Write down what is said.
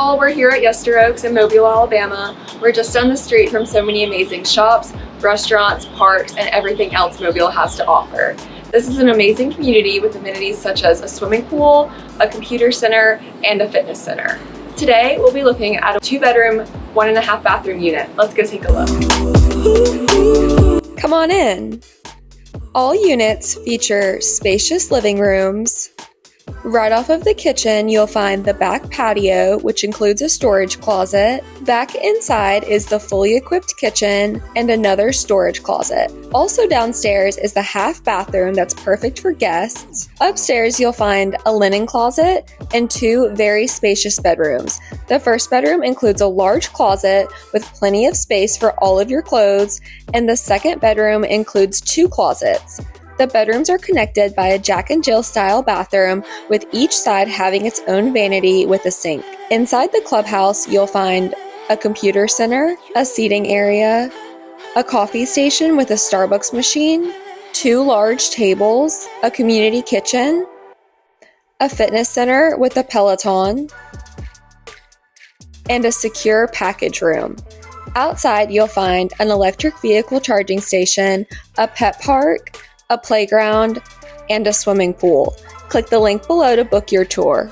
all, we're here at Yester Oaks in Mobile, Alabama. We're just down the street from so many amazing shops, restaurants, parks, and everything else Mobile has to offer. This is an amazing community with amenities such as a swimming pool, a computer center, and a fitness center. Today, we'll be looking at a 2-bedroom, 1.5 bathroom unit. Let's go take a look. Come on in. All units feature spacious living rooms. Right off of the kitchen, you'll find the back patio, which includes a storage closet. Back inside is the fully equipped kitchen and another storage closet. Also downstairs is the half bathroom that's perfect for guests. Upstairs, you'll find a linen closet and 2 very spacious bedrooms. The first bedroom includes a large closet with plenty of space for all of your clothes, and the second bedroom includes 2 closets. The bedrooms are connected by a Jack and Jill style bathroom, with each side having its own vanity with a sink. Inside the clubhouse, you'll find a computer center, a seating area, a coffee station with a Starbucks machine, 2 large tables, a community kitchen, a fitness center with a Peloton, and a secure package room. Outside, you'll find an electric vehicle charging station, a pet park, a playground, and a swimming pool. Click the link below to book your tour.